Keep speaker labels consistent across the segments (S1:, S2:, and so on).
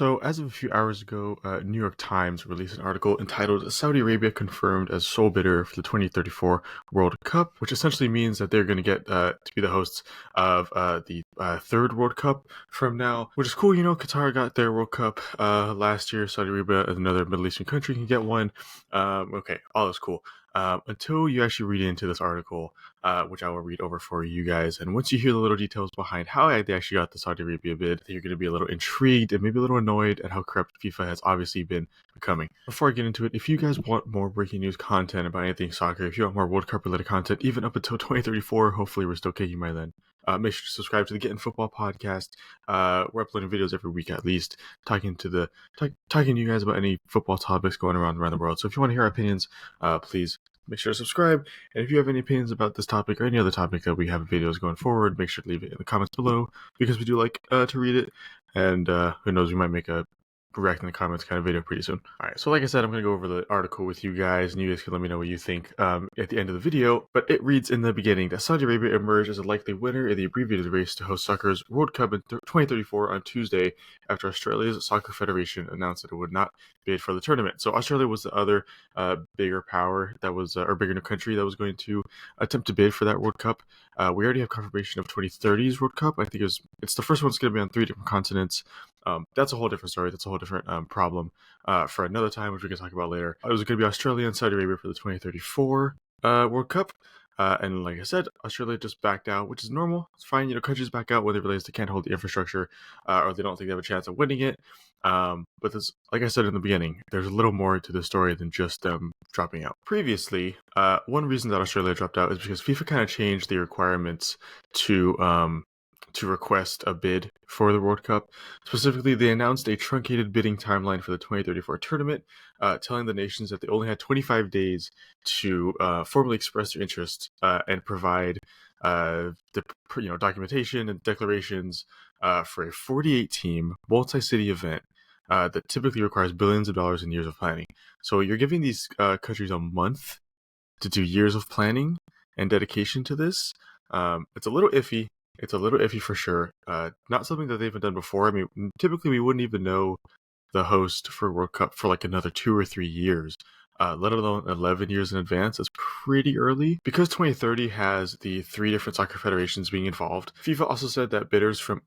S1: So, as of a few hours ago, New York Times released an article entitled Saudi Arabia Confirmed as Sole Bidder for the 2034 World Cup, which essentially means that they're going to get to be the hosts of the third World Cup from now, which is cool. Qatar got their World Cup last year. Saudi Arabia, another Middle Eastern country, can get one. Okay, all is cool. Until you actually read into this article, which I will read over for you guys. And once you hear the little details behind how they actually got the Saudi Arabia bid, you're going to be a little intrigued and maybe a little annoyed at how corrupt FIFA has obviously been becoming. Before I get into it, if you guys want more breaking news content about anything soccer, if you want more World Cup related content, even up until 2034, hopefully we're still kicking by then. Make sure to subscribe to the Getting Football podcast. We're uploading videos every week at least, talking to you guys about any football topics going around the world. So if you want to hear our opinions, please make sure to subscribe. And if you have any opinions about this topic or any other topic that we have videos going forward, make sure to leave it in the comments below, because we do like to read it. And who knows, we might make a react in the comments kind of video pretty soon. All right, so like I said, I'm going to go over the article with you guys, and you guys can let me know what you think at the end of the video. But it reads in the beginning that Saudi Arabia emerged as a likely winner in the abbreviated race to host soccer's World Cup in 2034 on Tuesday, after Australia's Soccer Federation announced that it would not bid for the tournament. So Australia was the other bigger power that was, or bigger country that was going to attempt to bid for that World Cup. We already have confirmation of 2030's World Cup. I think it's the first one that's going to be on 3 different continents. That's a whole different story. That's a whole different problem for another time, which we can talk about later. It was going to be Australia and Saudi Arabia for the 2034 World Cup. And like I said, Australia just backed out, which is normal. It's fine. Countries back out when they realize they can't hold the infrastructure or they don't think they have a chance of winning it. But this, like I said in the beginning, there's a little more to the story than just them dropping out. Previously, one reason that Australia dropped out is because FIFA kind of changed the requirements to request a bid for the World Cup. Specifically, they announced a truncated bidding timeline for the 2034 tournament, telling the nations that they only had 25 days to formally express their interest and provide documentation and declarations for a 48-team multi-city event that typically requires billions of dollars and years of planning. So you're giving these countries a month to do years of planning and dedication to this. It's a little iffy. It's a little iffy for sure. Not something that they've done before. I mean, typically we wouldn't even know the host for World Cup for like another 2 or 3 years, let alone 11 years in advance. It's pretty early. Because 2030 has the 3 different soccer federations being involved, FIFA also said that bidders from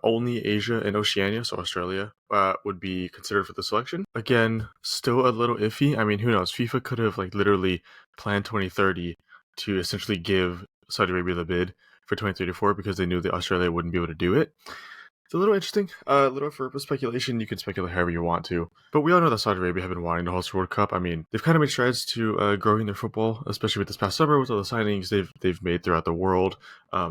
S1: only Asia and Oceania, so Australia, would be considered for the selection. Again, still a little iffy. I mean, who knows? FIFA could have literally planned 2030 to essentially give Saudi Arabia the bid for 2034 because they knew that Australia wouldn't be able to do it. It's a little interesting, a little for speculation. You can speculate however you want to. But we all know that Saudi Arabia have been wanting to host the World Cup. I mean, they've kind of made strides to growing their football, especially with this past summer, with all the signings they've made throughout the world,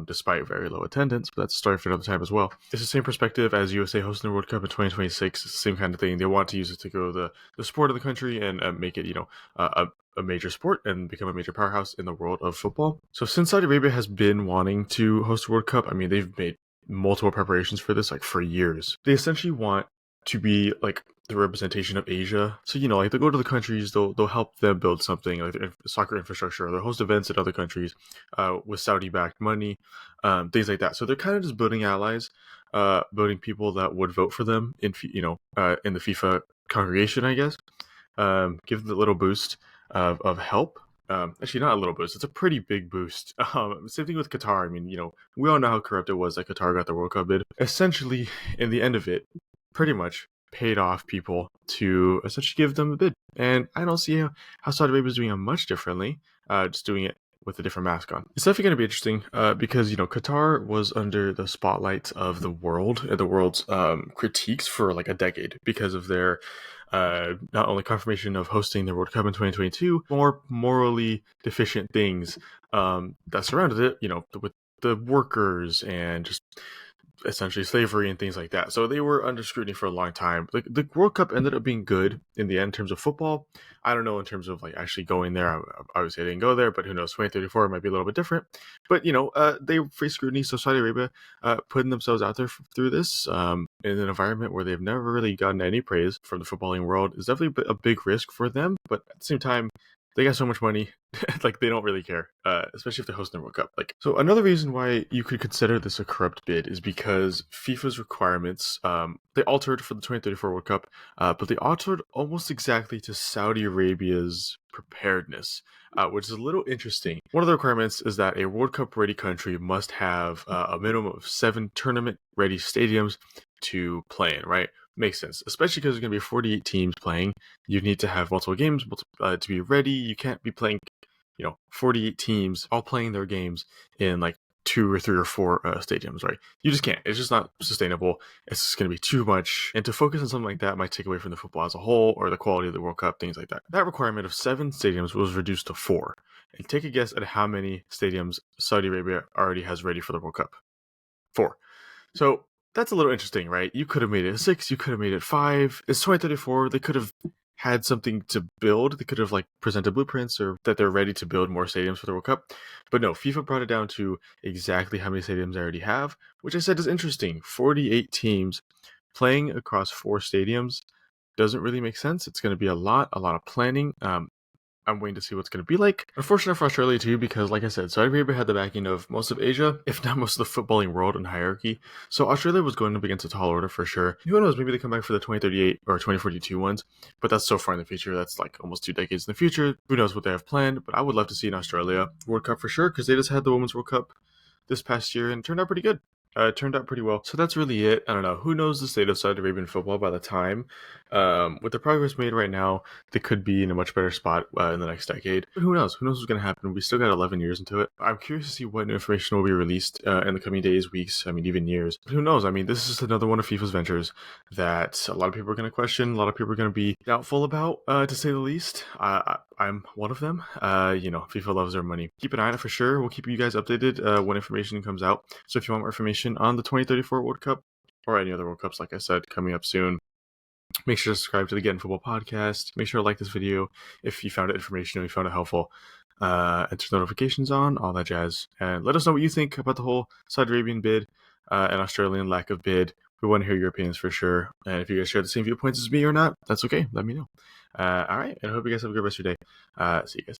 S1: despite very low attendance. But that's a story for another time as well. It's the same perspective as USA hosting the World Cup in 2026. It's the same kind of thing. They want to use it to grow the sport of the country and make it, a major sport and become a major powerhouse in the world of football. So since Saudi Arabia has been wanting to host the World Cup, I mean, they've made multiple preparations for this for years. They essentially want to be the representation of Asia. So they'll go to the countries, they'll help them build something like their soccer infrastructure, or they'll host events in other countries with Saudi backed money, things like that. So they're kind of just building allies, building people that would vote for them in the FIFA congregation, I guess. Give them a little boost of help. Actually, not a little boost. It's a pretty big boost. Same thing with Qatar. I mean, we all know how corrupt it was that Qatar got the World Cup bid. Essentially, in the end of it, pretty much paid off people to essentially give them a bid. And I don't see how Saudi Arabia is doing it much differently, just doing it with a different mask on. It's definitely going to be interesting because, Qatar was under the spotlight of the world and the world's critiques for a decade because of their not only confirmation of hosting the World Cup in 2022, more morally deficient things that surrounded it, with the workers and just essentially slavery and things like that. So they were under scrutiny for a long time. The World Cup ended up being good in the end in terms of football. I don't know in terms of actually going there. Obviously, I didn't go there, but who knows? 2034 might be a little bit different. But they face scrutiny. So Saudi Arabia putting themselves out there through this in an environment where they've never really gotten any praise from the footballing world is definitely a big risk for them. But at the same time, they got so much money, like they don't really care, especially if they're hosting the World Cup. Like, so another reason why you could consider this a corrupt bid is because FIFA's requirements, they altered for the 2034 World Cup, but they altered almost exactly to Saudi Arabia's preparedness, which is a little interesting. One of the requirements is that a World Cup ready country must have a minimum of 7 tournament ready stadiums to play in, right? Makes sense, especially because there's going to be 48 teams playing. You need to have multiple games to be ready. You can't be playing, 48 teams all playing their games in like 2 or 3 or 4 stadiums, right? You just can't. It's just not sustainable. It's just going to be too much. And to focus on something like that might take away from the football as a whole or the quality of the World Cup, things like that. That requirement of 7 stadiums was reduced to 4. And take a guess at how many stadiums Saudi Arabia already has ready for the World Cup. 4. So that's a little interesting, right? You could have made it 6, you could have made it 5. It's 2034. They could have had something to build. They could have like presented blueprints or that they're ready to build more stadiums for the World Cup. But no, FIFA brought it down to exactly how many stadiums they already have, which I said is interesting. 48 teams playing across 4 stadiums doesn't really make sense. It's going to be a lot of planning. I'm waiting to see what's going to be like. Unfortunate for Australia too, because like I said, Saudi Arabia had the backing of most of Asia, if not most of the footballing world in hierarchy. So Australia was going up against a tall order for sure. Who knows, maybe they come back for the 2038 or 2042 ones, but that's so far in the future. That's like almost 2 decades in the future. Who knows what they have planned, but I would love to see an Australia World Cup for sure, because they just had the Women's World Cup this past year and it turned out pretty good. It turned out pretty well. So that's really it. I don't know. Who knows the state of Saudi Arabian football by the time? With the progress made right now, they could be in a much better spot in the next decade. But who knows? Who knows what's going to happen? We still got 11 years into it. I'm curious to see what new information will be released in the coming days, weeks, even years. But who knows? This is just another one of FIFA's ventures that a lot of people are going to question. A lot of people are going to be doubtful about, to say the least. I'm one of them. FIFA loves their money. Keep an eye on it for sure. We'll keep you guys updated when information comes out. So if you want more information on the 2034 World Cup or any other World Cups, like I said, coming up soon, make sure to subscribe to the Get in Football podcast. Make sure to like this video if you found it informational, if you found it helpful. And turn notifications on, all that jazz. And let us know what you think about the whole Saudi Arabian bid and Australian lack of bid. We want to hear your opinions for sure. And if you guys share the same viewpoints as me or not, that's okay. Let me know. All right. And I hope you guys have a good rest of your day. See you guys.